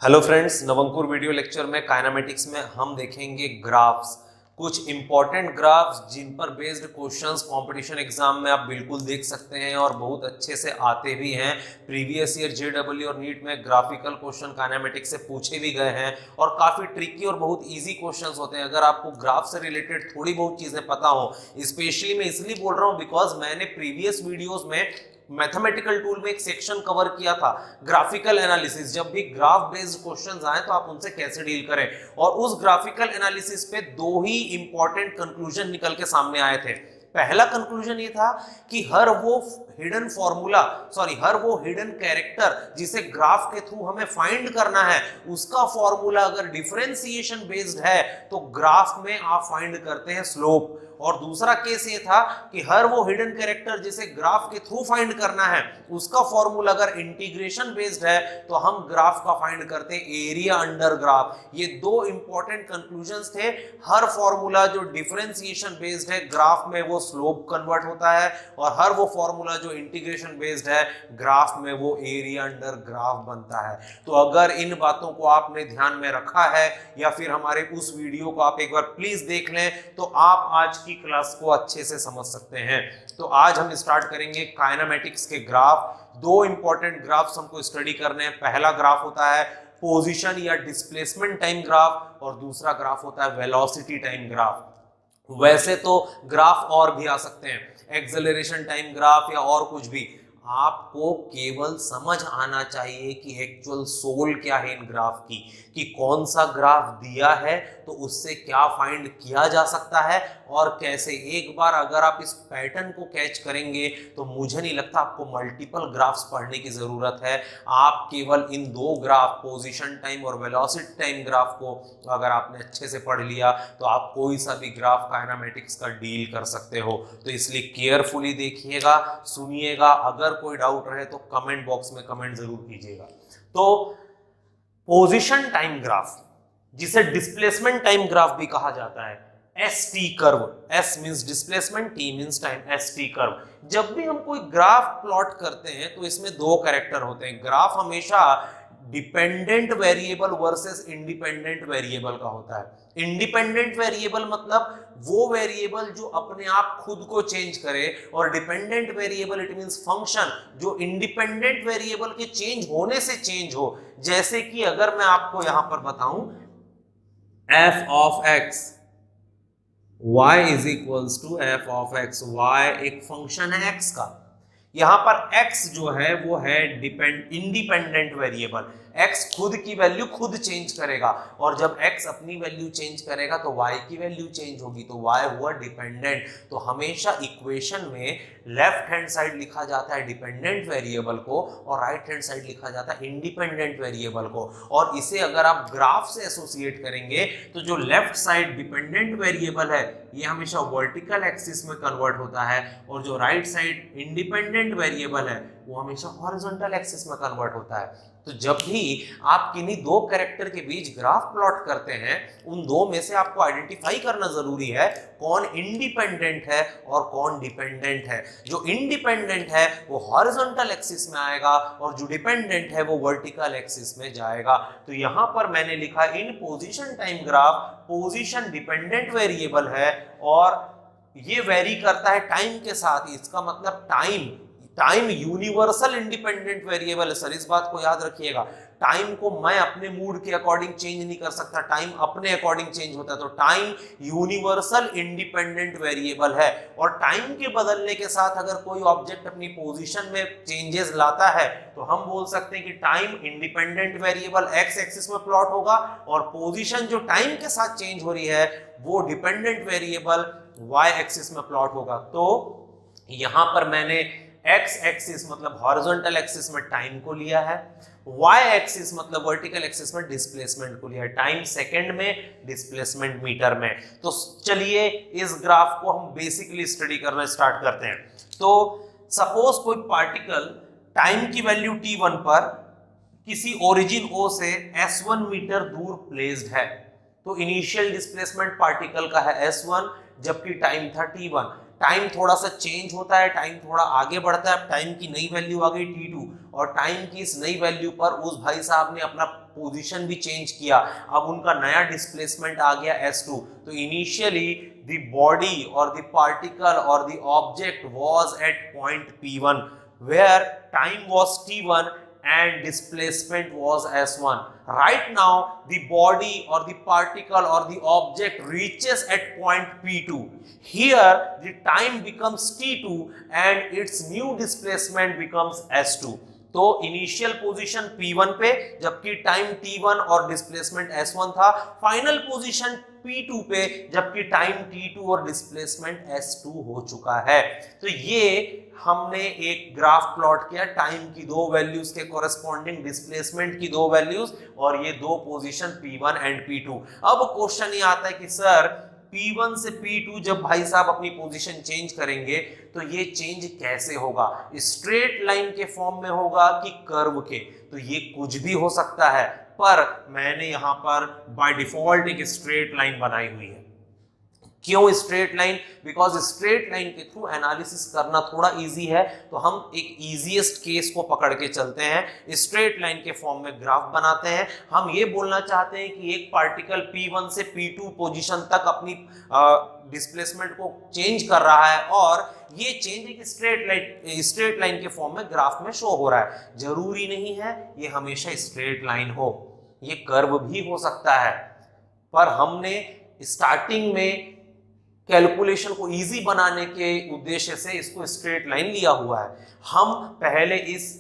Hello friends, नवंकुर video lecture में kinematics में हम देखेंगे ग्राफ्स, कुछ इंपॉर्टेंट ग्राफ्स जिन पर बेस्ड क्वेश्चंस कंपटीशन एग्जाम में आप बिल्कुल देख सकते हैं और बहुत अच्छे से आते भी हैं। प्रीवियस ईयर जेडब्ल्यू और नीट में ग्राफिकल क्वेश्चन काइनेमेटिक्स से पूछे भी गए हैं और काफी ट्रिकी और बहुत इजी क्वेश्चंस होते हैं। अगर आपको ग्राफ से रिलेटेड थोड़ी बहुत चीजें पता हो, स्पेशली मैं इसलिए बोल रहा हूं बिकॉज मैंने प्रीवियस वीडियोस में मैथमेटिकल टूल में एक सेक्शन कवर किया था ग्राफिकल एनालिसिस। जब भी ग्राफ बेस्ड क्वेश्चंस आए तो आप उनसे कैसे डील करें, और उस ग्राफिकल एनालिसिस पे दो ही इंपॉर्टेंट कंक्लूजन निकल के सामने आए थे। पहला कंक्लूजन ये था कि हर वो हिडन कैरेक्टर जिसे ग्राफ के थ्रू हमें फाइंड करना है, उसका फॉर्मूला अगर डिफरेंशिएशन बेस्ड है तो ग्राफ में आप फाइंड करते हैं स्लोप। और दूसरा केस ये था कि हर वो हिडन कैरेक्टर जिसे ग्राफ के थ्रू फाइंड करना है, उसका फॉर्मूला अगर इंटीग्रेशन बेस्ड है तो हम ग्राफ का फाइंड करते हैं एरिया अंडर ग्राफ। ये दो इंपॉर्टेंट कंक्लूजन्स थे। हर फॉर्मूला जो डिफरेंशिएशन बेस्ड है ग्राफ में वो स्लोप कन्वर्ट होता है, और हर वो फॉर्मूला जो इंटीग्रेशन बेस्ड है ग्राफ में वो एरिया अंडर ग्राफ बनता है। तो अगर इन बातों को आपने ध्यान में रखा है या फिर हमारे उस वीडियो को आप एक बार प्लीज देख लें तो आप आज की क्लास को अच्छे से समझ सकते हैं। तो आज हम स्टार्ट करेंगे काइनेमेटिक्स के ग्राफ। दो इंपॉर्टेंट ग्राफ्स हमको स्टडी करने हैं। पहला ग्राफ होता है पोजीशन या डिस्प्लेसमेंट टाइम ग्राफ, और दूसरा ग्राफ होता है वेलोसिटी टाइम ग्राफ। वैसे तो ग्राफ और भी आ सकते हैं, एक्सेलरेशन टाइम ग्राफ या और कुछ भी। आपको केवल समझ आना चाहिए कि एक्चुअल सोल क्या है इन ग्राफ की, कि कौन सा ग्राफ दिया है तो उससे क्या फाइंड किया जा सकता है और कैसे। एक बार अगर आप इस पैटर्न को कैच करेंगे तो मुझे नहीं लगता आपको मल्टीपल ग्राफ्स पढ़ने की जरूरत है। आप केवल इन दो ग्राफ, पोजीशन टाइम और वेलोसिटी टाइम ग्राफ को अगर आपने अच्छे से पढ़ लिया तो आप कोई सा भी ग्राफ काइनेमेटिक्स का डील कर सकते हो। तो इसलिए केयरफुली देखिएगा, सुनिएगा। अगर कोई डाउट रहे तो कमेंट बॉक्स में कमेंट जरूर कीजिएगा। तो पोजीशन टाइम ग्राफ, जिसे डिस्प्लेसमेंट टाइम ग्राफ भी कहा जाता है, S T curve, S means displacement, T means time, S T curve. जब भी हम कोई ग्राफ प्लॉट करते हैं तो इसमें दो कैरेक्टर होते हैं। ग्राफ हमेशा dependent variable versus independent variable का होता है। इंडिपेंडेंट वेरिएबल मतलब वो वेरिएबल जो अपने आप खुद को चेंज करे, और dependent variable it means function जो इंडिपेंडेंट वेरिएबल के चेंज होने से चेंज हो। जैसे कि अगर मैं आपको यहां पर बताऊं f of x, y is equals to f of x, y एक फंक्शन है x का। यहां पर x जो है वो है इंडिपेंडेंट वेरिएबल। x खुद की वैल्यू खुद चेंज करेगा, और जब x अपनी वैल्यू चेंज करेगा तो y की वैल्यू चेंज होगी, तो y हुआ डिपेंडेंट। तो हमेशा इक्वेशन में लेफ्ट हैंड साइड लिखा जाता है डिपेंडेंट वेरिएबल को और राइट हैंड साइड लिखा जाता है इंडिपेंडेंट वेरिएबल को। और इसे अगर आप ग्राफ से एसोसिएट करेंगे तो जो लेफ्ट साइड डिपेंडेंट वेरिएबल है ये हमेशा वर्टिकल एक्सिस में कन्वर्ट होता है, और जो राइट साइड इंडिपेंडेंट वेरिएबल है वो हमेशा हॉरिजॉन्टल एक्सिस में कन्वर्ट होता है। तो जब भी आप किन्हीं दो कैरेक्टर के बीच ग्राफ प्लॉट करते हैं, उन दो में से आपको आइडेंटिफाई करना जरूरी है कौन इंडिपेंडेंट है और कौन डिपेंडेंट है। जो इंडिपेंडेंट है वो हॉरिजॉन्टल एक्सिस में आएगा और जो डिपेंडेंट है वो वर्टिकल एक्सिस में जाएगा। तो यहां पर मैंने लिखा इन position time graph, position dependent variable है और ये वेरी करता है टाइम के साथ। इसका मतलब टाइम यूनिवर्सल इंडिपेंडेंट वेरिएबल है सर, इस बात को याद रखिएगा। टाइम को मैं अपने मूड के अकॉर्डिंग चेंज नहीं कर सकता, टाइम अपने अकॉर्डिंग चेंज होता है। तो टाइम यूनिवर्सल इंडिपेंडेंट वेरिएबल है, और टाइम के बदलने के साथ अगर कोई ऑब्जेक्ट अपनी पोजीशन में चेंजेस लाता है तो हम बोल सकते हैं कि time independent variable x axis में प्लॉट होगा, और पोजीशन जो टाइम के साथ चेंज हो रही है वो डिपेंडेंट वेरिएबल वाई एक्सिस में प्लॉट होगा। तो यहां पर मैंने एक्स एक्सिस मतलब हॉरिजॉन्टल एक्सिस में टाइम को लिया है, वाई एक्सिस मतलब वर्टिकल एक्सिस में डिस्प्लेसमेंट को लिया है। टाइम सेकंड में, डिस्प्लेसमेंट मीटर में। तो चलिए इस ग्राफ को हम बेसिकली स्टडी करना स्टार्ट करते हैं। तो सपोज कोई पार्टिकल टाइम की वैल्यू t1 पर किसी ओरिजिन O से s1 मीटर दूर प्लेस्ड है, तो इनिशियल डिस्प्लेसमेंट पार्टिकल का है s1 जबकि टाइम था t1। टाइम थोड़ा सा चेंज होता है, टाइम थोड़ा आगे बढ़ता है, टाइम की नई वैल्यू आ गई t2, और टाइम की इस नई वैल्यू पर उस भाई साहब ने अपना पोजीशन भी चेंज किया, अब उनका नया डिस्प्लेसमेंट आ गया s2। तो इनिशियली द बॉडी और द पार्टिकल और the object was at point p1 where time was t1 and displacement was s1. Right now the body or the particle or the object reaches at point p2. Here the time becomes t2 and its new displacement becomes s2. तो initial position p1 पे जबकि time t1 और displacement s1 था, final position p2 पे जबकि time t2 और displacement s2 हो चुका है। तो ये हमने एक ग्राफ प्लॉट किया, टाइम की दो वैल्यूज के कोरेस्पॉन्डिंग डिस्प्लेसमेंट की दो वैल्यूज और ये दो पोजीशन p1 एंड p2। अब क्वेश्चन ये आता है कि सर P1 से P2 जब भाई साहब अपनी पोजीशन चेंज करेंगे तो ये चेंज कैसे होगा, स्ट्रेट लाइन के फॉर्म में होगा कि कर्व के? तो ये कुछ भी हो सकता है, पर मैंने यहां पर बाय डिफॉल्ट एक स्ट्रेट लाइन बनाई हुई है। क्यों straight line? Because straight line के थ्रू एनालिसिस करना थोड़ा इजी है, तो हम एक इजीएस्ट केस को पकड़ के चलते हैं, स्ट्रेट लाइन के फॉर्म में ग्राफ बनाते हैं। हम ये बोलना चाहते हैं कि एक पार्टिकल P1 से P2 पोजीशन तक अपनी डिस्प्लेसमेंट को चेंज कर रहा है और ये चेंज एक स्ट्रेट लाइन के फॉर्म में ग्राफ में शो हो रहा है। जरूरी नहीं है ये हमेशा स्ट्रेट लाइन हो, ये कर्व भी हो सकता है, पर हमने स्टार्टिंग में कैलकुलेशन को इजी बनाने के उद्देश्य से इसको स्ट्रेट लाइन लिया हुआ है। हम पहले इस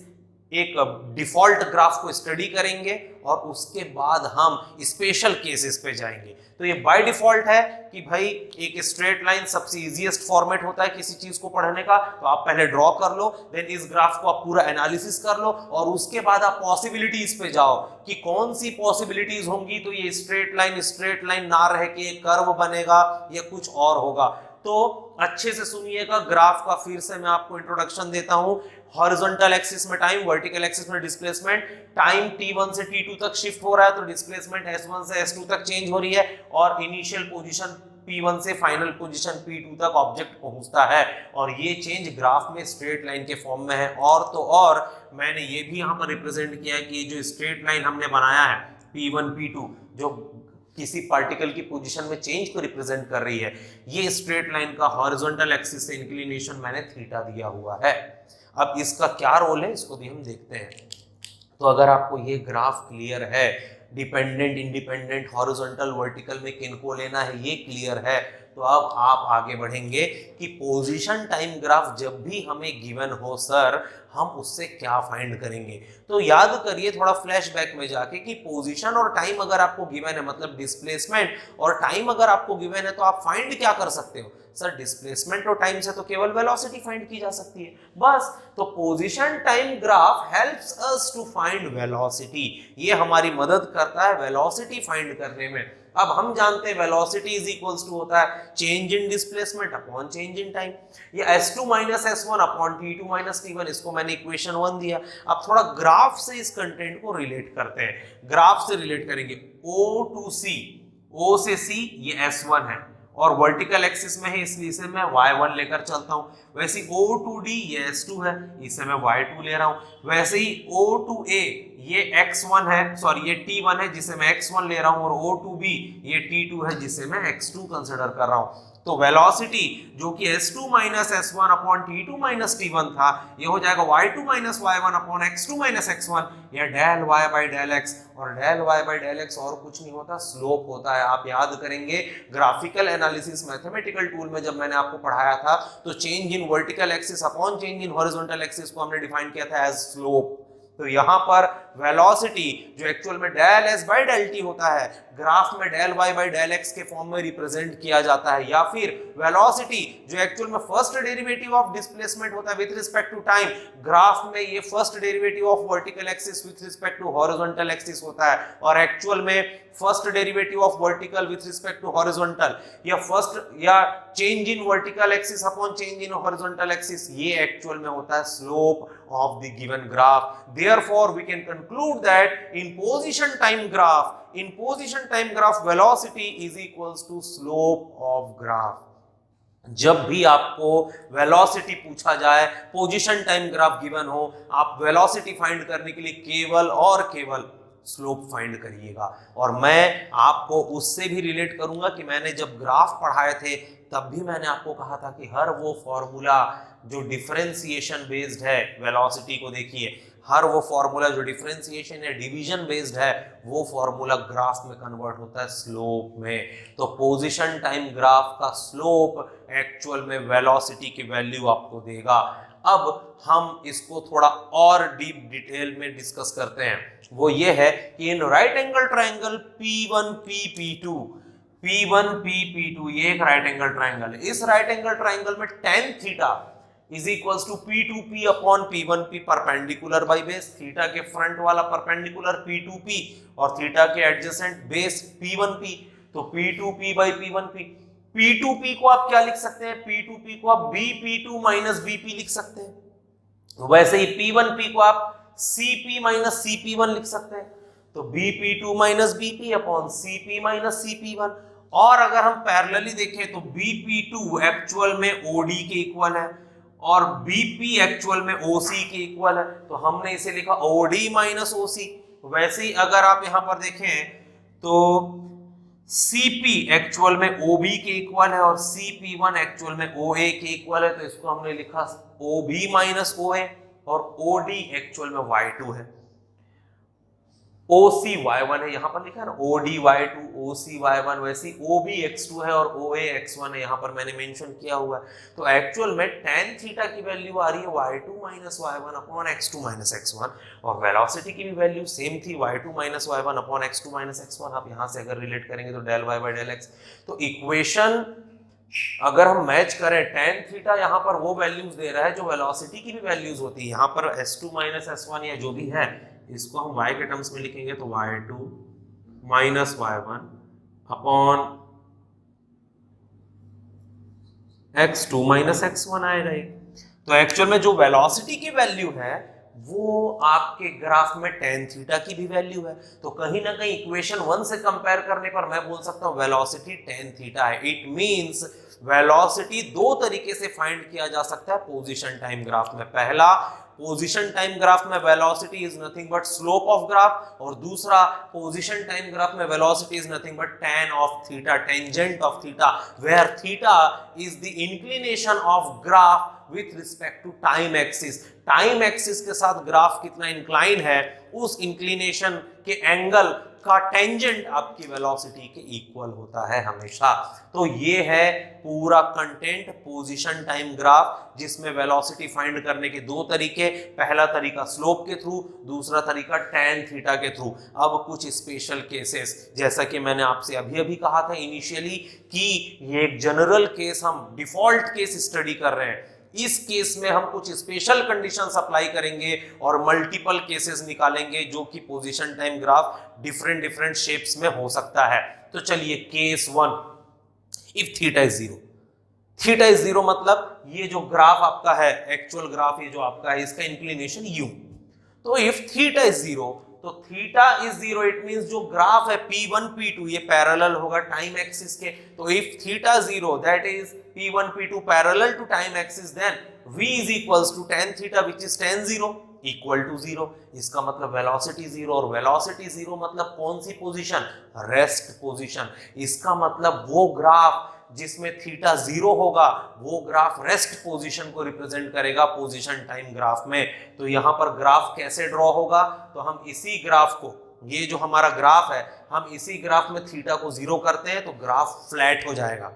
एक डिफॉल्ट ग्राफ को स्टडी करेंगे और उसके बाद हम स्पेशल केसेस पे जाएंगे। तो ये बाय डिफॉल्ट है कि भाई एक स्ट्रेट लाइन सबसे इजीएस्ट फॉर्मेट होता है किसी चीज को पढ़ने का, तो आप पहले ड्रॉ कर लो, देन इस ग्राफ को आप पूरा एनालिसिस कर लो और उसके बाद आप पॉसिबिलिटीज पे जाओ कि कौन सी पॉसिबिलिटीज होंगी तो ये स्ट्रेट लाइन ना रह के कर्व बनेगा या कुछ और होगा। तो अच्छे से सुनिएगा ग्राफ का, फिर से मैं आपको इंट्रोडक्शन देता हूं। हॉरिजॉन्टल एक्सिस में टाइम, वर्टिकल एक्सिस में डिस्प्लेसमेंट। टाइम t1 से t2 तक शिफ्ट हो रहा है तो डिस्प्लेसमेंट s1 से s2 तक चेंज हो रही है और इनिशियल पोजीशन p1 से फाइनल पोजीशन p2 तक ऑब्जेक्ट पहुंचता है और ये चेंज ग्राफ में स्ट्रेट लाइन के फॉर्म में है। और तो और मैंने ये भी यहाँ पर रिप्रेजेंट किया है कि जो स्ट्रेट लाइन हमने बनाया है p1 p2 जो किसी पार्टिकल की पोजीशन में चेंज को रिप्रेजेंट कर रही है, ये स्ट्रेट लाइन का हॉरिजॉन्टल एक्सिस से इंक्लिनेशन मैंने थीटा दिया हुआ है। अब इसका क्या रोल है इसको भी हम देखते हैं। तो अगर आपको ये ग्राफ क्लियर है, डिपेंडेंट इंडिपेंडेंट हॉरिजॉन्टल वर्टिकल में किनको लेना है ये क्लियर है, तो अब आप आगे बढ़ेंगे कि पोजीशन टाइम ग्राफ जब भी हमें गिवन हो सर हम उससे क्या फाइंड करेंगे। तो याद करिए थोड़ा फ्लैशबैक में जाके कि पोजीशन और टाइम अगर आपको गिवन है, मतलब डिस्प्लेसमेंट और टाइम अगर आपको गिवन है, तो आप फाइंड क्या कर सकते हो सर? डिस्प्लेसमेंट और टाइम से तो केवल वेलोसिटी फाइंड की जा सकती है बस। तो position time graph helps us to find velocity, ये हमारी मदद करता है वेलोसिटी फाइंड करने में। अब हम जानते हैं वेलोसिटी इज इक्वल्स टू होता है change in displacement upon change in time, ये s2 minus s1 upon t2 minus t1, इसको मैंने इक्वेशन 1 दिया। अब थोड़ा ग्राफ से इस कंटेंट को रिलेट करते हैं, ग्राफ से रिलेट करेंगे। O to C, O से C ये s1 है और वर्टिकल एक्सिस में है इसलिए इसे मैं y1 लेकर चलता हूं। वैसे ही O to D ये s2 है, इसे मैं y2 ले रहा हूं। वैसे ही O to A ये x1 है, सॉरी ये t1 है जिसे मैं x1 ले रहा हूं और O to B ये t2 है जिसे मैं x2 कंसिडर कर रहा हूं। तो वेलोसिटी जो कि s2 minus s1 upon t2 minus t1 था, ये हो जाएगा y2 minus y1 upon x2 minus x1, या del y by del x, और del y by del x और कुछ नहीं होता, स्लोप होता है। आप याद करेंगे ग्राफिकल एनालिसिस मैथमेटिकल टूल में जब मैंने आपको पढ़ाया था तो change in vertical axis upon change in horizontal axis को हमने डिफाइन किया था एज स्लोप। तो यहां पर वेलोसिटी जो एक्चुअल में del S by del T होता है, ग्राफ में del Y by del X के फॉर्म में रिप्रेजेंट किया जाता है, या फिर वेलोसिटी जो एक्चुअल में फर्स्ट डेरिवेटिव ऑफ डिस्प्लेसमेंट होता है with respect to time, graph में ये first derivative of vertical axis with respect to horizontal axis होता है, और एक्चुअल में first derivative of vertical with respect to horizontal या फर्स्ट या change in vertical axis upon change in horizontal axis, ये actual में होता है slope of the given graph. Therefore we can conclude that in position time graph velocity is equals to slope of graph. जब भी आपको velocity पूछा जाए, position time graph given हो, आप वेलोसिटी फाइंड करने के लिए केवल और केवल स्लोप फाइंड करिएगा। और मैं आपको उससे भी रिलेट करूंगा कि मैंने जब ग्राफ पढ़ाए थे तब भी मैंने आपको कहा था कि हर वो फॉर्मूला जो डिफरेंशिएशन बेस्ड है, वेलोसिटी को देखिए, हर वो फॉर्मूला जो डिफरेंशिएशन या डिवीजन बेस्ड है वो फॉर्मूला ग्राफ में कन्वर्ट होता है स्लोप में। तो पोजीशन टाइम ग्राफ का स्लोप एक्चुअल में वेलोसिटी की वैल्यू आपको देगा। अब हम इसको थोड़ा और डीप डिटेल में डिस्कस करते हैं। वो ये है कि in right angle triangle P1P P2, P1P P2 ये एक राइट एंगल ट्रायंगल है। इस राइट एंगल ट्रायंगल में tan theta is equals to P2P upon P1P perpendicular by base, theta के फ्रंट वाला परपेंडिकुलर P2P और थीटा के एडजेसेंट बेस P1P, तो P2P बाई P1P। P2P को आप क्या लिख सकते हैं? P2P को आप BP2 माइनस BP लिख सकते हैं। वैसे ही P1P को आप CP माइनस CP1 लिख सकते हैं, तो BP2 minus BP upon CP minus CP1। और अगर हम पैरेलली देखें तो BP2 एक्चुअल में OD के इक्वल है और BP एक्चुअल में OC के इक्वल है, तो हमने इसे लिखा OD माइनस OC। वैसे ही अगर आप यहां पर देखें तो CP एक्चुअल में OB के इक्वल है और CP1 एक्चुअल में OA के इक्वल है, तो इसको हमने लिखा OB माइनस OA और OD एक्चुअल में Y2 है, OC Y1 है, यहां पर लिखा है ना OD Y2 OC Y1। वैसे OB X2 है और OA X1 है, यहां पर मैंने मेंशन किया हुआ है। तो एक्चुअल में tan थीटा की वैल्यू आ रही है Y2 minus Y1 upon X2 minus X1 और वेलोसिटी की भी वैल्यू सेम थी Y2 minus Y1 upon X2 minus X1। आप यहां से अगर रिलेट करेंगे तो del Y by del X। तो इक्वेशन अगर हम मैच करें, tan थीटा यहाँ पर वो वैल्यूज दे रहा है जो वेलोसिटी की भी वैल्यूज होती है। यहाँ पर S2 माइनस S1 या जो भी है इसको हम y के टर्म्स में लिखेंगे तो Y2 minus Y1 upon X2 minus X1 आएगा। तो एक्चुअल में जो वेलोसिटी की वैल्यू है वो आपके ग्राफ में tan थीटा की भी वैल्यू है। तो कहीं ना कहीं इक्वेशन 1 से कंपेयर करने पर मैं बोल सकता हूं वेलोसिटी tan थीटा है। इट मींस वेलोसिटी दो तरीके से फाइंड किया जा सकता है पोजीशन टाइम ग्राफ में। पहला, पोजीशन टाइम ग्राफ में velocity is nothing but slope of graph, और दूसरा पोजीशन टाइम ग्राफ में velocity is nothing but tan of theta, tangent of theta, where theta is the inclination of graph with respect to time axis. Time axis के साथ graph कितना incline है उस inclination के angle का tangent आपकी velocity के इक्वल होता है हमेशा। तो ये है पूरा कंटेंट पोजीशन टाइम ग्राफ, जिसमें वेलोसिटी फाइंड करने के दो तरीके, पहला तरीका स्लोप के थ्रू, दूसरा तरीका tan थीटा के थ्रू। अब कुछ स्पेशल केसेस, जैसा कि मैंने आपसे अभी अभी कहा था इनिशियली कि ये एक जनरल केस, हम डिफॉल्ट केस स्टडी कर रहे हैं। इस केस में हम कुछ स्पेशल कंडीशंस अप्लाई करेंगे और मल्टीपल केसेस निकालेंगे जो कि position time graph different shapes में हो सकता है। तो चलिए case 1, if theta is zero. Theta is zero मतलब ये जो ग्राफ आपका है, एक्चुअल ग्राफ ये जो आपका है, इसका इंक्लिनेशन यू। तो इफ थीटा इज जीरो, तो theta is zero, it means जो ग्राफ है P1 P2 ये पैरेलल होगा टाइम एक्सिस के। तो if theta zero that is P1 P2 parallel to time axis, then V is equals to tan theta which is tan zero equal to zero. इसका मतलब velocity zero, और velocity zero मतलब कौन सी position? Rest position. इसका मतलब वो graph जिसमें theta zero होगा वो ग्राफ रेस्ट पोजीशन को रिप्रेजेंट करेगा पोजीशन टाइम ग्राफ में। तो यहां पर ग्राफ कैसे ड्रॉ होगा? तो हम इसी ग्राफ को, ये जो हमारा ग्राफ है, हम इसी ग्राफ में थीटा को जीरो करते हैं तो ग्राफ फ्लैट हो जाएगा।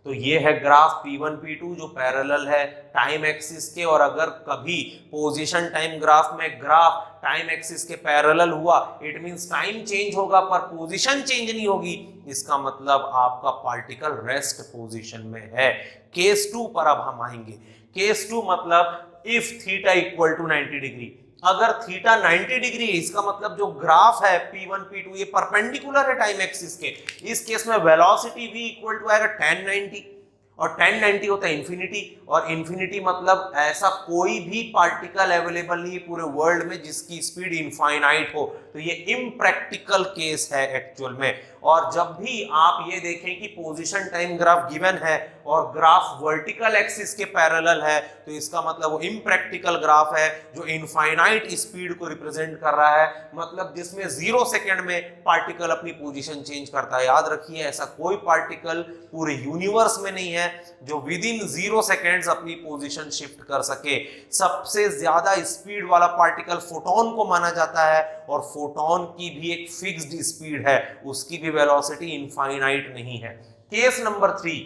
तो ये है ग्राफ P1 P2 जो पैरेलल है टाइम एक्सिस के। और अगर कभी पोजीशन टाइम ग्राफ में ग्राफ टाइम एक्सिस के पैरेलल हुआ, इट मींस टाइम चेंज होगा पर पोजीशन चेंज नहीं होगी, इसका मतलब आपका पार्टिकल रेस्ट पोजीशन में है। केस 2 पर अब हम आएंगे। केस 2 मतलब if theta equal to 90 degree. अगर थीटा 90 डिग्री है, इसका मतलब जो ग्राफ है P1 P2 ये परपेंडिकुलर है टाइम एक्सिस के। इस केस में वेलोसिटी v इक्वल टू आएगा tan 90, और tan 90 होता है इंफिनिटी, और इंफिनिटी मतलब ऐसा कोई भी पार्टिकल अवेलेबल नहीं है पूरे वर्ल्ड में जिसकी स्पीड इनफाइनाइट हो। तो ये इम्प्रैक्टिकल केस है एक्चुअल में। और जब भी आप ये देखें कि पोजीशन टाइम ग्राफ गिवन है और ग्राफ वर्टिकल एक्सिस के पैरेलल है तो इसका मतलब वो इम्प्रैक्टिकल ग्राफ है जो इनफाइनाइट स्पीड को रिप्रेजेंट कर रहा है, मतलब जिसमें 0 सेकेंड में पार्टिकल अपनी पोजीशन चेंज करता है। याद रखिए ऐसा कोई पार्टिकल पूरे यूनिवर्स में नहीं है जो विद इन 0 सेकेंड्स अपनी पोजीशन शिफ्ट कर सके। सबसे ज्यादा स्पीड वाला पार्टिकल फोटोन को माना जाता है और फोटोन की भी एक फिक्स्ड स्पीड है, उसकी भी वेलोसिटी इनफाइनाइट नहीं है। Case number 3,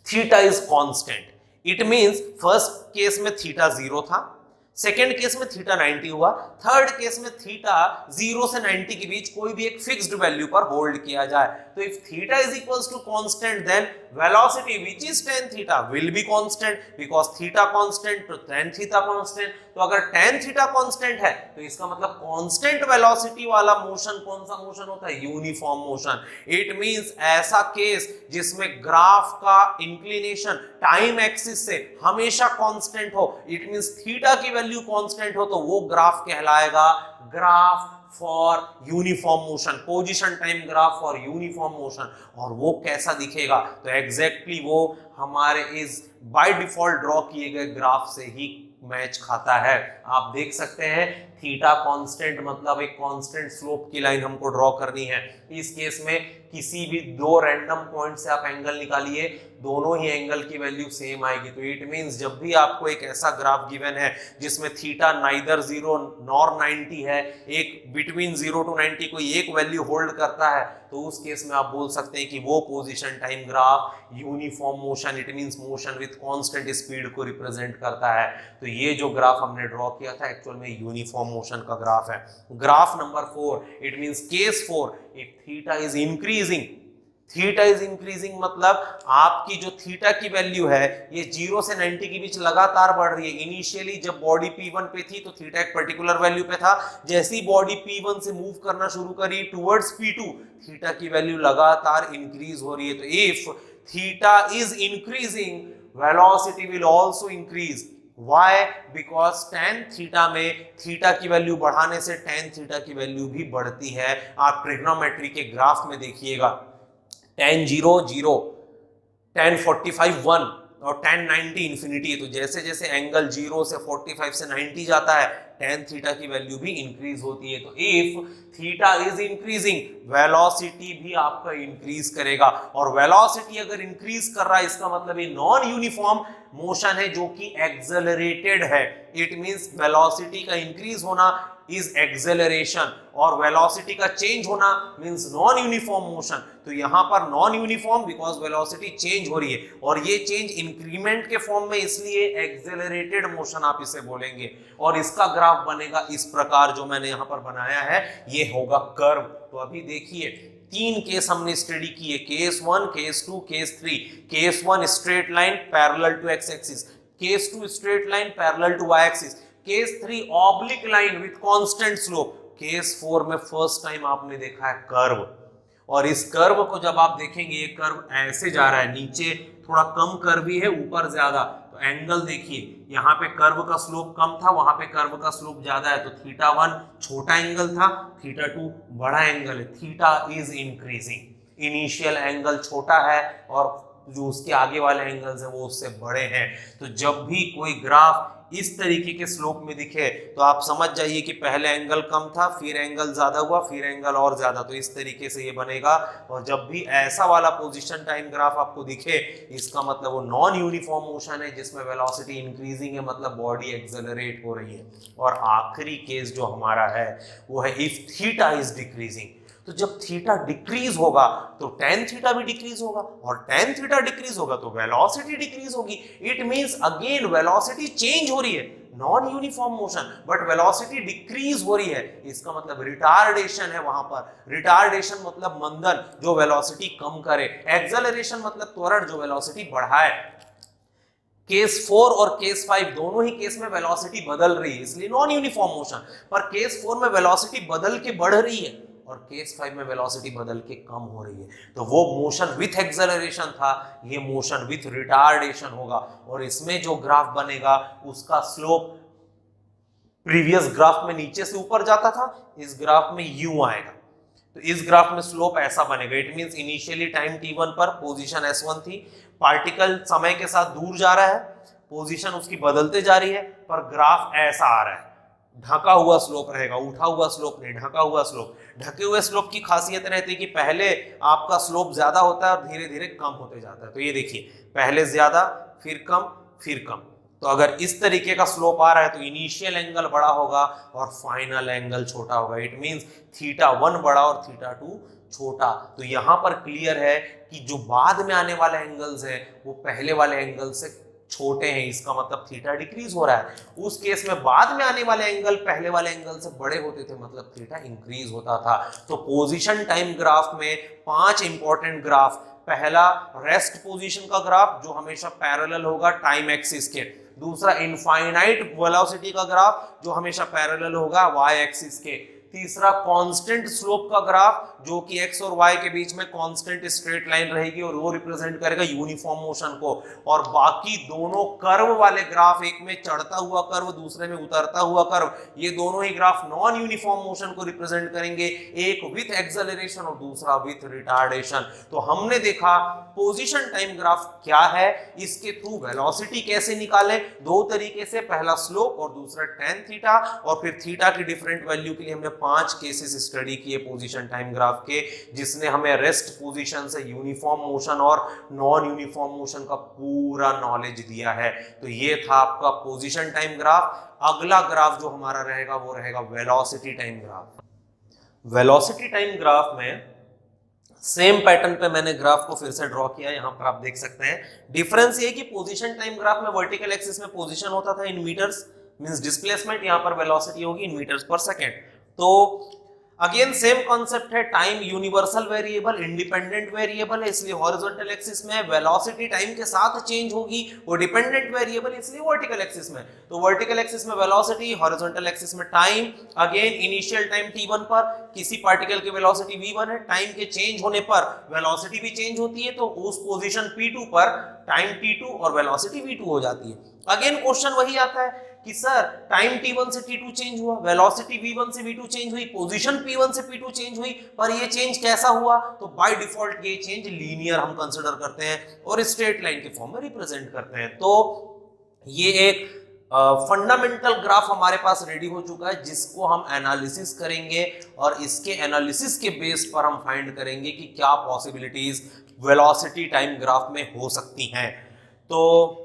theta is constant. It means first case में थीटा 0 था, सेकेंड केस में थीटा 90 हुआ, थर्ड केस में थीटा 0 से 90 के बीच कोई भी एक फिक्स्ड वैल्यू पर होल्ड किया जाए। तो if theta is equals to constant then velocity which is tan theta will be constant because theta constant तो tan थीटा कांस्टेंट। तो अगर tan थीटा कांस्टेंट है तो इसका मतलब कांस्टेंट वेलोसिटी वाला मोशन कौन सा मोशन होता है? Uniform motion. इट मींस ऐसा केस जिसमें ग्राफ का इंक्लिनेशन टाइम एक्सिस से हमेशा कांस्टेंट हो, इट मींस थीटा की वैल्यू कांस्टेंट हो, तो वो ग्राफ कहलाएगा graph for uniform motion, position time graph for uniform motion. और वो कैसा दिखेगा? तो एग्जैक्टली वो हमारे इस बाय डिफॉल्ट ड्रॉ किए गए ग्राफ से ही मैच खाता है। आप देख सकते हैं थीटा कांस्टेंट मतलब एक कांस्टेंट स्लोप की लाइन हमको ड्रॉ करनी है। इस केस में किसी भी दो रैंडम पॉइंट से आप एंगल निकालिए, दोनों ही एंगल की वैल्यू सेम आएगी। तो इट मींस जब भी आपको एक ऐसा ग्राफ गिवन है जिसमें थीटा नाइदर 0 नॉर 90 है, एक बिटवीन 0 to 90 कोई एक वैल्यू होल्ड करता है, तो उस केस में आप बोल सकते हैं कि वो position time graph uniform motion, it means motion with constant speed को रिप्रेजेंट करता है। तो ये जो ग्राफ हमने ड्रॉ किया था एक्चुअल में यूनिफॉर्म मोशन का ग्राफ है। Graph number 4, it means case 4, if theta is increasing, theta is increasing मतलब आपकी जो थीटा की वैल्यू है ये 0 से 90 के बीच लगातार बढ़ रही है। इनिशियली जब बॉडी P1 पे थी तो थीटा एक पर्टिकुलर वैल्यू पे था, जैसे ही बॉडी P1 से मूव करना शुरू करी टुवर्ड्स P2, थीटा की वैल्यू लगातार इंक्रीज हो रही है। तो if theta is increasing velocity will also increase. Why? Because tan theta में थीटा की वैल्यू बढ़ाने से tan थीटा की वैल्यू भी बढ़ती है। आप ट्रिग्नोमेट्री के ग्राफ में देखिएगा tan 0 0, tan 45 1 और tan 90 इंफिनिटी है। तो जैसे जैसे एंगल 0 से 45 से 90 जाता है tan थीटा की वैल्यू भी इंक्रीज होती है। तो if theta is increasing velocity भी आपका इंक्रीज करेगा, और वेलोसिटी अगर इंक्रीज कर रहा है इसका मतलब ये नॉन यूनिफॉर्म मोशन है जो कि एक्सेलरेटेड है। इट मींस वेलोसिटी का इंक्रीज होना इज एक्सेलरेशन और वेलोसिटी का चेंज होना मींस नॉन यूनिफॉर्म मोशन। तो यहां पर non uniform because velocity change हो रही है, और ये चेंज इंक्रीमेंट के फॉर्म में, इसलिए एक्सेलरेटेड मोशन आप इसे बोलेंगे। और इसका ग्राफ बनेगा इस प्रकार जो मैंने यहां पर बनाया है, ये होगा कर्व। तो अभी देखिए 3 केस हमने स्टडी किए, case 1, case 2, case 3। Case 1 straight line parallel to X axis, case 2 straight line parallel to Y axis, case 3 oblique line with constant slope, case 4 में फर्स्ट टाइम आपने देखा है कर्व। और इस कर्व को जब आप देखेंगे ये कर्व ऐसे जा रहा है, नीचे थोड़ा कम कर्व ही है, ऊपर ज्यादा। तो एंगल देखिए यहाँ पे कर्व का स्लोप कम था, वहां पे कर्व का स्लोप ज्यादा है। तो थीटा 1 छोटा एंगल था, थीटा 2 बड़ा एंगल है। Theta is increasing, initial angle छोटा है और जो उसके आगे वाले एंगल्स हैं वो उससे बड़े हैं। तो जब भी कोई ग्राफ इस तरीके के स्लोप में दिखे तो आप समझ जाइए कि पहले एंगल कम था, फिर एंगल ज्यादा हुआ, फिर एंगल और ज्यादा। तो इस तरीके से ये बनेगा। और जब भी ऐसा वाला पोजीशन टाइम ग्राफ आपको दिखे इसका मतलब वो नॉन यूनिफॉर्म मोशन है जिसमें वेलोसिटी इंक्रीजिंग है, मतलब बॉडी एक्सेलरेट हो रही है। और आखिरी केस जो हमारा है वो है इफ थीटा इज डिक्रीजिंग। तो जब थीटा डिक्रीज होगा तो tan थीटा भी डिक्रीज होगा, और tan थीटा डिक्रीज होगा तो वेलोसिटी डिक्रीज होगी। It means again velocity change हो रही है, non uniform motion, but velocity decrease हो रही है। इसका मतलब रिटार्डेशन है वहां पर। रिटार्डेशन मतलब मंदन जो वेलोसिटी कम करे, एक्सेलरेशन मतलब त्वरण जो वेलोसिटी बढ़ाए। केस 4 और केस 5 दोनों ही केस में वेलोसिटी बदल रही है, इसलिए नॉन यूनिफॉर्म मोशन। पर केस 4 में वेलोसिटी बदल के बढ़ रही है और केस 5 में वेलोसिटी बदल के कम हो रही है। तो वो मोशन विथ एक्सेलरेशन था, ये मोशन विथ रिटार्डेशन होगा। और इसमें जो ग्राफ बनेगा उसका स्लोप प्रीवियस ग्राफ में नीचे से ऊपर जाता था, इस ग्राफ में यूं आएगा। तो इस ग्राफ में स्लोप ऐसा बनेगा। It means initially time t1 पर पोजीशन s1 थी, पार्टिकल समय के साथ दूर जा रहा है, पोजीशन उसकी बदलते जा रही है, पर ग्राफ ऐसा आ रहा है, ढका हुआ स्लोप रहेगा, उठा हुआ स्लोप नहीं, ढका हुआ स्लोप। ढके हुए स्लोप की खासियत रहती है कि पहले आपका स्लोप ज्यादा होता है और धीरे धीरे कम होते जाता है। तो ये देखिए, पहले ज्यादा, फिर कम, फिर कम। तो अगर इस तरीके का स्लोप आ रहा है तो इनिशियल एंगल बड़ा होगा और फाइनल एंगल छोटा होगा। इट मींस θ1 बड़ा और θ2 छोटा। तो यहां पर क्लियर है कि जो बाद में आने वाले एंगल्स हैं वो पहले वाले एंगल से छोटे हैं, इसका मतलब थीटा डिक्रीज हो रहा है। उस केस में बाद में आने वाले एंगल पहले वाले एंगल से बड़े होते थे, मतलब थीटा इंक्रीज होता था। तो पोजीशन टाइम ग्राफ में 5 इंपॉर्टेंट ग्राफ, पहला रेस्ट पोजीशन का ग्राफ जो हमेशा पैरेलल होगा टाइम एक्सिस के, दूसरा इनफाइनाइट वेलोसिटी का ग्राफ जो हमेशा पैरेलल होगा वाई एक्सिस के, तीसरा कांस्टेंट स्लोप का ग्राफ जो कि x और y के बीच में कांस्टेंट स्ट्रेट लाइन रहेगी और वो रिप्रेजेंट करेगा यूनिफॉर्म मोशन को, और बाकी दोनों कर्व वाले ग्राफ, एक में चढ़ता हुआ कर्व, दूसरे में उतरता हुआ कर्व, ये दोनों ही ग्राफ नॉन यूनिफॉर्म मोशन को रिप्रेजेंट करेंगे, एक विथ एक्सेलरेशन और दूसरा विथ रिटार्डेशन। तो हमने देखा पोजीशन टाइम ग्राफ क्या है, इसके थ्रू वेलोसिटी कैसे निकालें, दो तरीके से, पहला स्लोप और दूसरा tan थीटा, और फिर थीटा की डिफरेंट वैल्यू के लिए हमने 5 केसेस स्टडी किए पोजीशन टाइम ग्राफ के, जिसने हमें रेस्ट पोजीशन से यूनिफॉर्म मोशन और नॉन यूनिफॉर्म मोशन का पूरा नॉलेज दिया है। तो ये था आपका पोजीशन टाइम ग्राफ। अगला ग्राफ जो हमारा रहेगा वो रहेगा velocity time graph. Velocity time graph में सेम पैटर्न पे मैंने ग्राफ को फिर से ड्रॉ किया, यहां पर आप देख सकते हैं। डिफरेंस ये कि पोजीशन टाइम ग्राफ में वर्टिकल एक्सिस में पोजीशन होता था इन मीटर्स, मींस डिस्प्लेसमेंट, यहां पर वेलोसिटी होगी इन मीटर्स पर सेकंड। तो अगेन सेम कॉन्सेप्ट है, time universal variable, independent variable है, इसलिए हॉरिजॉन्टल एक्सिस में वेलोसिटी टाइम के साथ चेंज होगी, वो डिपेंडेंट वेरिएबल इसलिए वर्टिकल एक्सिस में। तो वर्टिकल एक्सिस में वेलोसिटी, हॉरिजॉन्टल एक्सिस में time. Again initial time t1 पर किसी पार्टिकल की वेलोसिटी v1 है, टाइम के चेंज होने पर वेलोसिटी भी चेंज होती है, तो उस पोजीशन p2 पर टाइम t2 और वेलोसिटी v2 हो जाती है। अगेन क्वेश्चन वही आता है कि सर टाइम t1 से t2 चेंज हुआ, वेलोसिटी v1 से v2 चेंज हुई, पोजीशन p1 से p2 चेंज हुई, पर ये चेंज कैसा हुआ? तो बाय डिफॉल्ट ये चेंज लीनियर हम कंसीडर करते हैं और स्ट्रेट लाइन के फॉर्म में रिप्रेजेंट करते हैं। तो ये एक फंडामेंटल ग्राफ हमारे पास रेडी हो चुका है, जिसको हम एनालिसिस करेंगे और इसके एनालिसिस के बेस पर हम फाइंड करेंगे कि क्या पॉसिबिलिटीज वेलोसिटी टाइम ग्राफ में हो सकती हैं। तो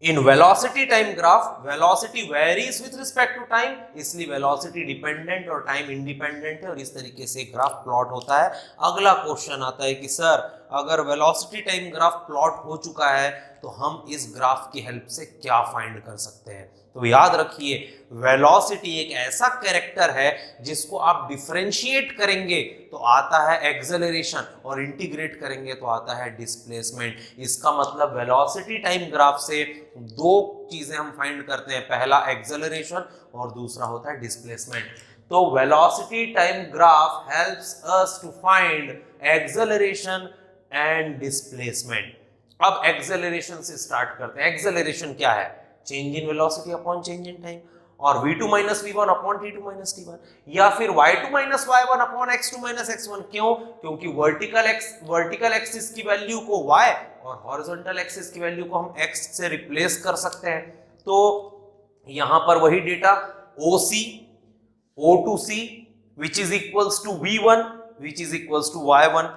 in velocity time graph velocity varies with respect to time, इसलिए वेलोसिटी डिपेंडेंट और टाइम इंडिपेंडेंट है और इस तरीके से ग्राफ प्लॉट होता है। अगला क्वेश्चन आता है कि सर अगर वेलोसिटी टाइम ग्राफ प्लॉट हो चुका है तो हम इस ग्राफ की हेल्प से क्या फाइंड कर सकते हैं? तो याद रखिए, वेलोसिटी एक ऐसा कैरेक्टर है जिसको आप डिफरेंशिएट करेंगे तो आता है एक्सेलरेशन और इंटीग्रेट करेंगे तो आता है डिस्प्लेसमेंट। इसका मतलब वेलोसिटी टाइम ग्राफ से दो चीजें हम फाइंड करते हैं, पहला एक्सेलरेशन और दूसरा होता है डिस्प्लेसमेंट। तो velocity time graph helps us to find acceleration and displacement. अब एक्सेलरेशन से स्टार्ट करते हैं। एक्सेलरेशन क्या है? Change in velocity upon change in time, और v2 minus v1 upon t2 minus t1, या फिर y2 minus y1 upon x2 minus x1। क्यों? क्योंकि वर्टिकल एक्सिस की वैल्यू को y और हॉरिजॉन्टल एक्सिस की वैल्यू को हम x से रिप्लेस कर सकते हैं। तो यहां पर वही data OC O2C which is equals to v1 which is equals to y1,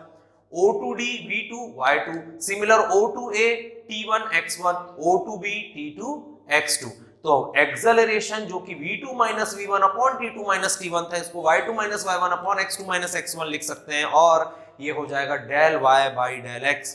O2D v2 y2, similar O2A t1 x1, O2B t2 x2। तो एक्सेलरेशन जो कि v2 minus v1 upon t2 minus t1 था, इसको y2 minus y1 upon x2 minus x1 लिख सकते हैं और ये हो जाएगा del y by del x।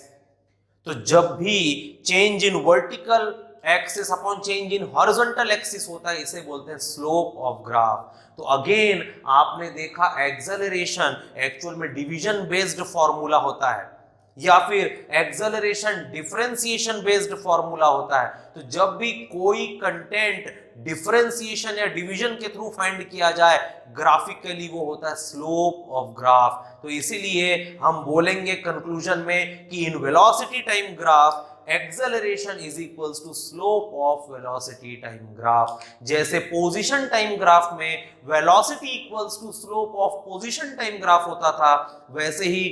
तो जब भी change in vertical axis upon change in horizontal axis होता है, इसे बोलते हैं स्लोप ऑफ ग्राफ। तो अगेन आपने देखा एक्सेलरेशन एक्चुअल में डिवीजन बेस्ड फॉर्मूला होता है या फिर एक्सेलरेशन डिफरेंशिएशन बेस्ड फॉर्मूला होता है। तो जब भी कोई कंटेंट डिफरेंशिएशन या डिवीजन के थ्रू फाइंड किया जाए ग्राफिकली, वो होता है स्लोप ऑफ ग्राफ। तो इसीलिए हम बोलेंगे कंक्लूजन में कि in velocity time graph acceleration is equals to slope of velocity time graph. जैसे पोजीशन टाइम ग्राफ में velocity equals to slope of position time graph होता था, वैसे ही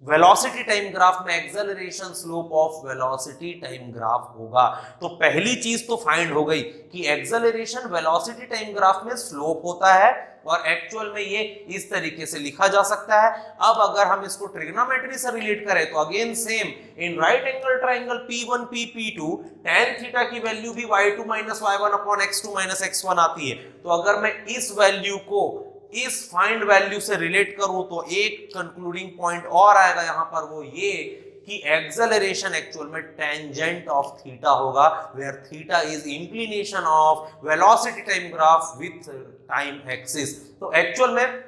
वेलोसिटी टाइम ग्राफ में acceleration slope of velocity time graph होगा। तो पहली चीज तो फाइंड हो गई कि एक्सेलरेशन वेलोसिटी टाइम ग्राफ में स्लोप होता है और एक्चुअल में ये इस तरीके से लिखा जा सकता है। अब अगर हम इसको ट्रिग्नोमेट्री से रिलेट करें तो again same, in right angle triangle P1 P2 tan theta की वैल्यू भी y2 - y1 upon x2 - x1 आती है। तो अगर मैं इस वैल्यू को इस फाइंड वैल्यू से रिलेट करूं तो एक कंक्लूडिंग पॉइंट और आएगा यहां पर, वो ये कि एक्सेलरेशन एक्चुअल में टेंजेंट ऑफ थीटा होगा, where theta is inclination of velocity time graph with time axis. तो एक्चुअल में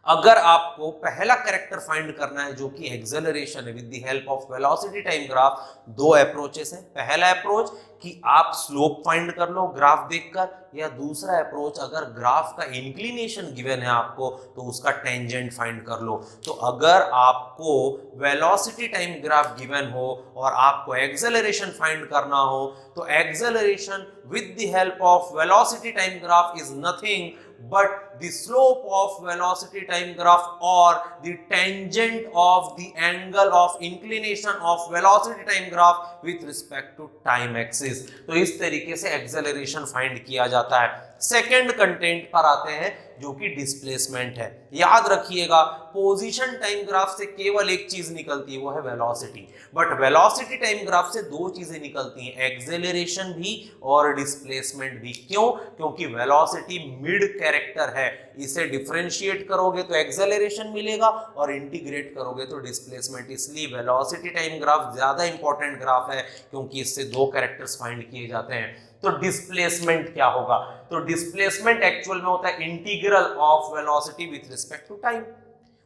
अगर आपको पहला कैरेक्टर फाइंड करना है जो कि एक्सेलरेशन है with the help of velocity time graph, दो अप्रोचेस हैं। पहला अप्रोच कि आप स्लोप फाइंड कर लो ग्राफ देखकर, या दूसरा अप्रोच अगर ग्राफ का इंक्लिनेशन गिवन है आपको तो उसका टेंजेंट फाइंड कर लो। तो अगर आपको वेलोसिटी टाइम ग्राफ गिवन हो और आपको एक्सेलरेशन फाइंड करना हो तो acceleration with the help of velocity time graph is nothing but the slope of velocity time graph or the tangent of the angle of inclination of velocity time graph with respect to time axis। तो इस तरीके से acceleration find किया जाता है। Second content पर आते हैं जो कि डिस्प्लेसमेंट है। याद रखिएगा पोजीशन टाइम ग्राफ से केवल एक चीज निकलती है, वो है velocity, but velocity time graph से दो चीजें निकलती हैं, एक्सेलरेशन भी और डिस्प्लेसमेंट भी। क्यों? क्योंकि वेलोसिटी मिड कैरेक्टर है, इसे डिफरेंशिएट करोगे तो एक्सेलरेशन मिलेगा और इंटीग्रेट करोगे तो डिस्प्लेसमेंट। इसलिए वेलोसिटी टाइम ग्राफ ज्यादा इंपॉर्टेंट ग्राफ है क्योंकि इससे दो कैरेक्टर्स फाइंड किए जाते हैं। तो डिस्प्लेसमेंट क्या होगा? तो डिस्प्लेसमेंट एक्चुअल में होता है integral of velocity with respect to time.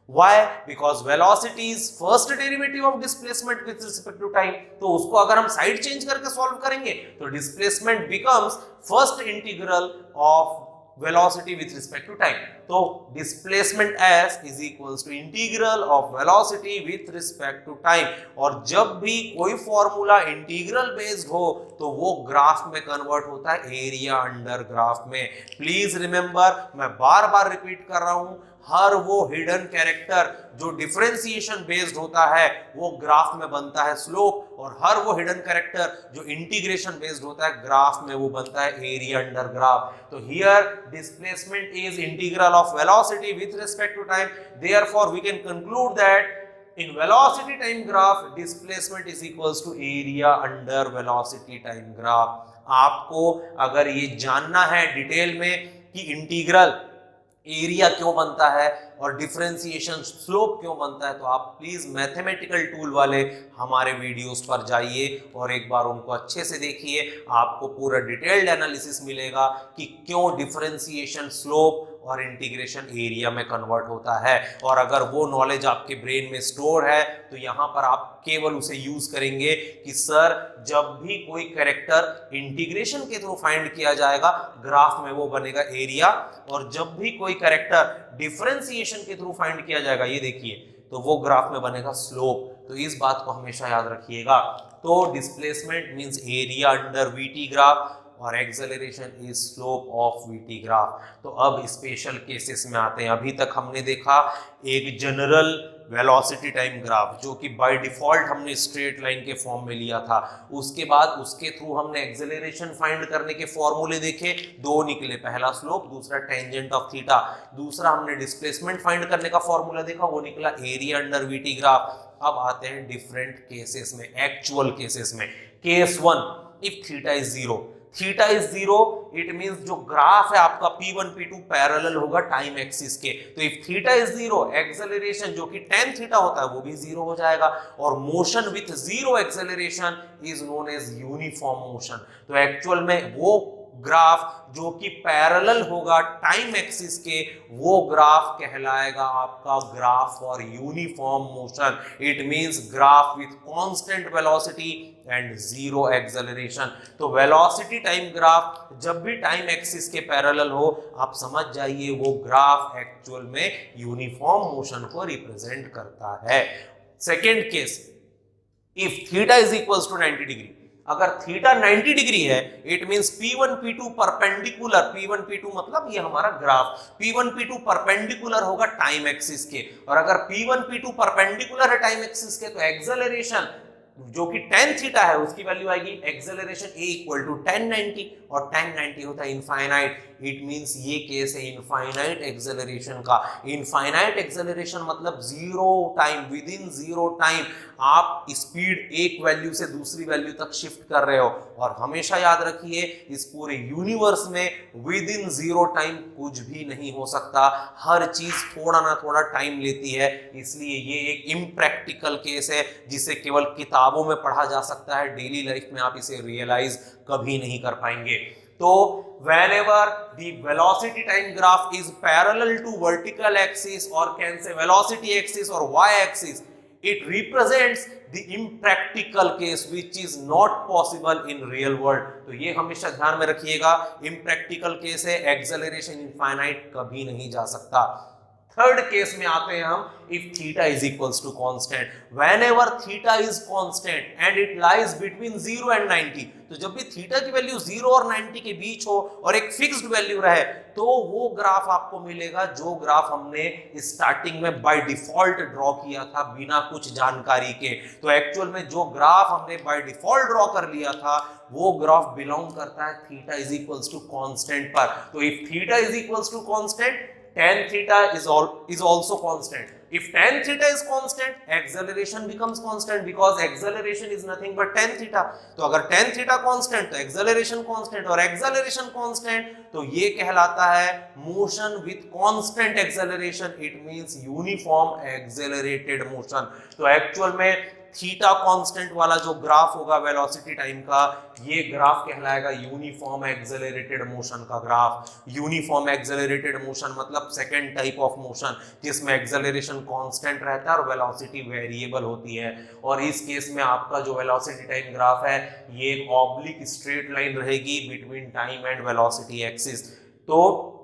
Why? Because velocity is first derivative of displacement with respect to time। तो उसको अगर हम साइड चेंज करके सॉल्व करेंगे तो displacement becomes first integral of velocity with respect to time। तो displacement s is equals to integral of velocity with respect to time। और जब भी कोई फॉर्मूला इंटीग्रल बेस्ड हो तो वो ग्राफ में कन्वर्ट होता है एरिया अंडर ग्राफ में। प्लीज रिमेंबर, मैं बार बार रिपीट कर रहा हूं, हर वो हिडन कैरेक्टर जो डिफरेंशिएशन बेस्ड होता है वो ग्राफ में बनता है स्लोप, और हर वो हिडन कैरेक्टर जो इंटीग्रेशन बेस्ड होता है ग्राफ में वो बनता है एरिया अंडर ग्राफ। तो here displacement is integral of velocity with respect to time, therefore we can conclude that in velocity time graph displacement is equals to area under velocity time graph। आपको अगर ये जानना है detail में कि integral area क्यों बनता है और डिफरेंशिएशन स्लोप क्यों बनता है तो आप प्लीज मैथमेटिकल टूल वाले हमारे वीडियोस पर जाइए और एक बार उनको अच्छे से देखिए। आपको पूरा डिटेल्ड एनालिसिस मिलेगा कि क्यों डिफरेंशिएशन स्लोप और इंटीग्रेशन एरिया में कन्वर्ट होता है। और अगर वो नॉलेज आपके ब्रेन में स्टोर है तो यहाँ पर आप केवल उसे यूज करेंगे कि सर जब भी कोई कैरेक्टर इंटीग्रेशन के थ्रू फाइंड किया जाएगा ग्राफ में वो बनेगा एरिया, और जब भी कोई कैरेक्टर डिफरेंशिएशन के थ्रू फाइंड किया जाएगा, ये देखिए, तो वो ग्राफ में बनेगा स्लोप। तो इस बात को हमेशा याद रखिएगा। तो displacement means area under VT graph और acceleration is slope of VT graph. तो अब स्पेशल केसेस में आते हैं। अभी तक हमने देखा एक जनरल वेलोसिटी टाइम ग्राफ जो कि बाय डिफॉल्ट हमने स्ट्रेट लाइन के फॉर्म में लिया था, उसके बाद उसके थ्रू हमने एक्सेलरेशन फाइंड करने के फॉर्मूले देखे, दो निकले, पहला स्लोप, दूसरा टेंजेंट ऑफ थीटा। दूसरा हमने डिस्प्लेसमेंट फाइंड करने का फॉर्मूला देखा, वो निकला एरिया अंडर वीटी ग्राफ। अब आते हैं डिफरेंट केसेस में, एक्चुअल केसेस में। Case 1, if theta is zero, theta is zero it means जो ग्राफ है आपका P1 P2 पैरेलल होगा टाइम एक्सिस के। तो if theta is zero, acceleration जो कि tan थीटा होता है वो भी जीरो हो जाएगा, और motion with zero acceleration is known as uniform motion. तो एक्चुअल में वो ग्राफ जो कि पैरेलल होगा टाइम एक्सिस के, वो ग्राफ कहलाएगा आपका graph for uniform motion. It means graph with constant velocity and zero acceleration. तो वेलोसिटी टाइम ग्राफ जब भी टाइम एक्सिस के पैरेलल हो, आप समझ जाइए वो ग्राफ एक्चुअल में यूनिफॉर्म मोशन को रिप्रेजेंट करता है। Second case, if theta is equals to 90 degree, अगर थीटा 90 डिग्री है, it means P1 P2 perpendicular, P1 P2 मतलब ये हमारा ग्राफ, P1 P2 परपेंडिकुलर होगा टाइम एक्सिस के, और अगर P1 P2 परपेंडिकुलर है टाइम एक्सिस के तो एक्सेलरेशन जो कि tan थीटा है उसकी वैल्यू आएगी acceleration a equal to tan 90, और tan 90 होता है इनफाइनाइट, इट मींस ये केस है इनफाइनाइट एक्सेलरेशन का। इनफाइनाइट एक्सेलरेशन मतलब zero time, within zero time आप स्पीड एक वैल्यू से दूसरी वैल्यू तक शिफ्ट कर रहे हो, और हमेशा याद रखिए इस पूरे यूनिवर्स में विद इन जीरो टाइम कुछ भी नहीं हो सकता, हर चीज थोड़ा ना थोड़ा टाइम लेती है, इसलिए ये एक इम्प्रैक्टिकल केस है जिसे केवल किताबों में पढ़ा जा सकता है, डेली लाइफ में आप इसे रियलाइज कभी नहीं कर पाएंगे। तो whenever the velocity time graph is parallel to vertical axis or can say velocity axis or y axis, it represents the impractical case which is not possible in real world। तो ये हमेशा ध्यान में रखिएगा, impractical case है, acceleration infinite कभी नहीं जा सकता। थर्ड केस में आते हैं हम, if theta is equals to constant, whenever theta is constant and it lies between 0 and 90, तो जब भी थीटा की वैल्यू 0 और 90 के बीच हो और एक फिक्स्ड वैल्यू रहे तो वो ग्राफ आपको मिलेगा जो ग्राफ हमने स्टार्टिंग में बाय डिफॉल्ट ड्रॉ किया था बिना कुछ जानकारी के। तो एक्चुअल में जो ग्राफ हमने बाय डिफॉल्ट ड्रॉ कर लिया था वो ग्राफ बिलोंग करता है theta is equals to constant पर। तो if theta is equals to constant, tan theta is also constant. If tan theta is constant, acceleration becomes constant because acceleration is nothing but tan theta. तो अगर tan theta constant तो acceleration constant, और acceleration constant तो ये कहलाता है motion with constant acceleration. It means uniform accelerated motion. तो actual में थीटा कांस्टेंट वाला जो ग्राफ होगा वेलोसिटी टाइम का, ये ग्राफ कहलाएगा यूनिफॉर्म एक्सेलरेटेड मोशन का ग्राफ। यूनिफॉर्म एक्सेलरेटेड मोशन मतलब सेकंड टाइप ऑफ मोशन जिसमें एक्सेलरेशन कांस्टेंट रहता है और वेलोसिटी वेरिएबल होती है। और इस केस में आपका जो वेलोसिटी टाइम ग्राफ है ये एक ऑब्लिक स्ट्रेट लाइन रहेगी between time and velocity axis. तो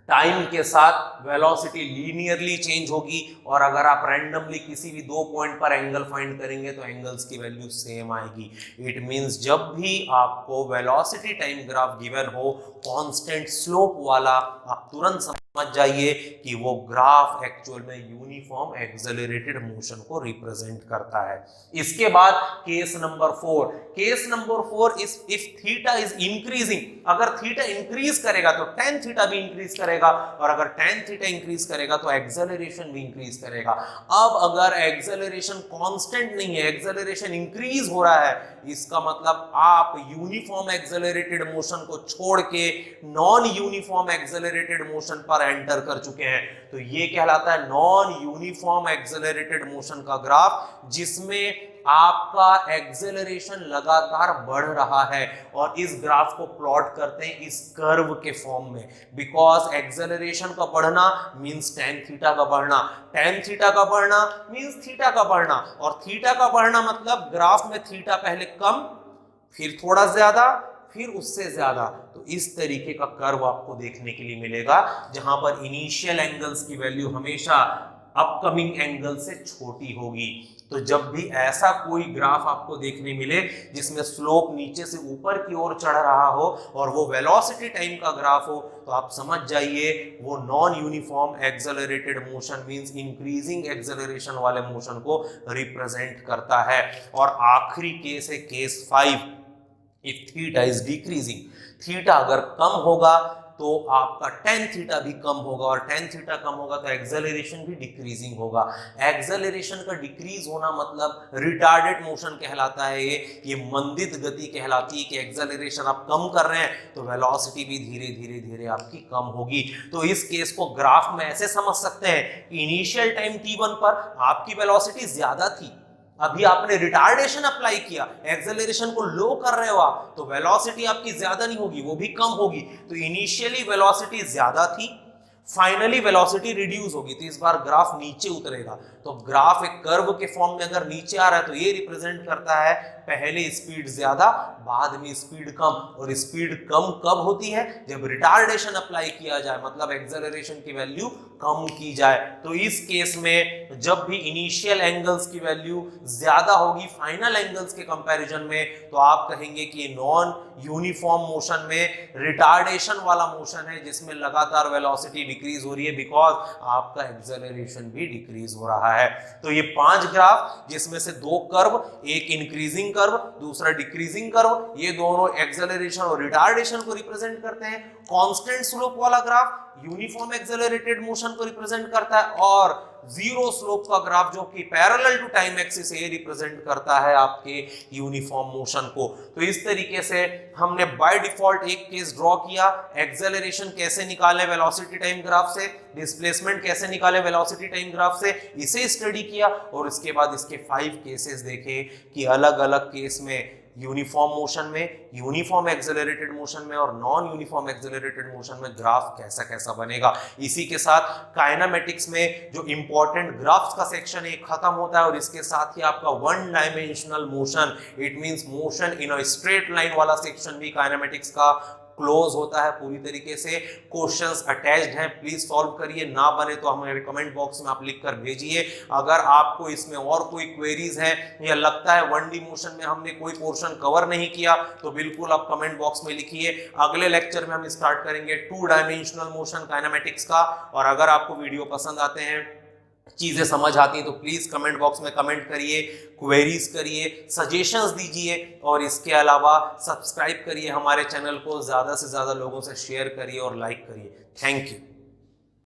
टाइम के साथ वेलोसिटी लीनियरली चेंज होगी, और अगर आप रैंडमली किसी भी दो पॉइंट पर एंगल फाइंड करेंगे तो एंगल्स की वैल्यू सेम आएगी। इट मींस जब भी आपको वेलोसिटी टाइम ग्राफ गिवन हो कांस्टेंट स्लोप वाला, आप तुरंत समझ जाइए कि वो ग्राफ एक्चुअल में यूनिफॉर्म एक्सेलरेटेड मोशन को रिप्रेजेंट करता है। इसके बाद case number 4, case number 4 is if theta is increasing, अगर थीटा इंक्रीज करेगा तो tan थीटा भी इंक्रीज करेगा, और अगर tan थीटा इंक्रीज करेगा तो एक्सेलरेशन भी इंक्रीज करेगा। अब अगर एक्सेलरेशन कांस्टेंट नहीं है, एक्सेलरेशन इंक्रीज हो रहा है, इसका मतलब आप यूनिफॉर्म एक्सेलरेटेड मोशन को छोड़ के नॉन यूनिफॉर्म एक्सेलरेटेड मोशन पर एंटर कर चुके हैं। तो ये कहलाता है नॉन यूनिफॉर्म एक्सेलरेटेड मोशन का ग्राफ, जिसमें आपका एक्सेलरेशन लगातार बढ़ रहा है, और इस ग्राफ को प्लॉट करते हैं इस कर्व के फॉर्म में, बिकॉज एक्सेलरेशन का बढ़ना मींस tan थीटा का बढ़ना, tan थीटा का बढ़ना मींस थीटा का बढ़ना, और थीटा का बढ़ना मतलब ग्राफ में थीटा पहले कम, फिर थोड़ा ज्यादा, फिर उससे ज्यादा। तो इस तरीके का कर्व आपको देखने के लिए मिलेगा जहां पर इनिशियल एंगल्स की वैल्यू हमेशा अपकमिंग एंगल से छोटी होगी। तो जब भी ऐसा कोई ग्राफ आपको देखने मिले जिसमें स्लोप नीचे से ऊपर की ओर चढ़ रहा हो और वो वेलोसिटी टाइम का ग्राफ हो, तो आप समझ जाइए वो non uniform accelerated motion means increasing acceleration वाले मोशन को रिप्रेजेंट करता है। और आखिरी केस है case 5, if theta is decreasing, theta अगर कम होगा तो आपका tan थीटा भी कम होगा, और tan थीटा कम होगा तो एक्सेलरेशन भी डिक्रीजिंग होगा। एक्सेलरेशन का डिक्रीज होना मतलब रिटार्डेड मोशन कहलाता है, ये मंदित गति कहलाती है कि एक्सेलरेशन आप कम कर रहे हैं तो वेलोसिटी भी धीरे धीरे धीरे आपकी कम होगी। तो इस केस को ग्राफ में ऐसे समझ सकते हैं कि इनिशियल टाइम t1 पर आपकी वेलोसिटी ज्यादा थी, अभी आपने रिटार्डेशन अप्लाई किया, एक्सेलरेशन को लो कर रहे हो आप, तो वेलोसिटी आपकी ज्यादा नहीं होगी, वो भी कम होगी। तो इनिशियली वेलोसिटी ज्यादा थी, फाइनली वेलोसिटी रिड्यूस होगी, तो इस बार ग्राफ नीचे उतरेगा। तो ग्राफ एक कर्व के फॉर्म में अगर नीचे आ रहा है तो ये रिप्रेजेंट करता है पहले स्पीड ज्यादा बाद में स्पीड कम। और स्पीड कम कब होती है? जब रिटार्डेशन अप्लाई किया जाए, मतलब एक्सेलरेशन की वैल्यू कम की जाए। तो इस केस में जब भी इनिशियल एंगल्स की वैल्यू ज्यादा होगी फाइनल एंगल्स के कंपैरिजन में, तो आप कहेंगे कि नॉन यूनिफॉर्म मोशन में रिटार्डेशन वाला मोशन है, जिसमें लगातार वेलोसिटी डिक्रीज हो रही है बिकॉज आपका एक्सेलरेशन भी डिक्रीज हो रहा है। तो ये 5 ग्राफ, जिसमें से 2 कर्व, एक इंक्रीजिंग कर्व दूसरा डिक्रीजिंग कर्व, ये दोनों एक्सेलरेशन और रिटार्डेशन को रिप्रेजेंट करते हैं। कांस्टेंट स्लोप वाला ग्राफ यूनिफॉर्म एक्सेलरेटेड मोशन को रिप्रेजेंट करता है, और जीरो स्लोप का ग्राफ जो कि पैरेलल टू टाइम एक्सिस है, रिप्रेजेंट करता है आपके यूनिफॉर्म मोशन को। तो इस तरीके से हमने बाय डिफॉल्ट एक केस ड्रॉ किया, एक्सेलरेशन कैसे निकाले वेलोसिटी टाइम ग्राफ से, डिस्प्लेसमेंट कैसे निकाले वेलोसिटी टाइम ग्राफ से, इसे स्टडी किया। और इसके बाद इसके 5 केसेस देखे कि अलग अलग केस में यूनिफॉर्म मोशन में, यूनिफॉर्म एक्सेलरेटेड मोशन में और नॉन यूनिफॉर्म एक्सेलरेटेड मोशन में ग्राफ कैसा कैसा बनेगा। इसी के साथ काइनेमेटिक्स में जो इंपॉर्टेंट ग्राफ्स का सेक्शन है खत्म होता है, और इसके साथ ही आपका 1 dimensional motion, it means motion in a straight line वाला सेक्शन भी काइनेमेटिक्स का क्लोज होता है पूरी तरीके से। क्वेश्चंस अटैच्ड हैं, प्लीज सॉल्व करिए, ना बने तो हमें कमेंट बॉक्स में आप लिख कर भेजिए। अगर आपको इसमें और कोई क्वेरीज है या लगता है 1D मोशन में हमने कोई पोर्शन कवर नहीं किया, तो बिल्कुल आप कमेंट बॉक्स में लिखिए। अगले लेक्चर में हम स्टार्ट करेंगे 2 डायमेंशनल मोशन काइनेमेटिक्स का। और अगर आपको वीडियो पसंद आते हैं, चीजें समझ आती हैं, तो प्लीज कमेंट बॉक्स में कमेंट करिए, क्वेरीज करिए, सजेशंस दीजिए, और इसके अलावा सब्सक्राइब करिए हमारे चैनल को, ज्यादा से ज्यादा लोगों से शेयर करिए और लाइक करिए। Thank you.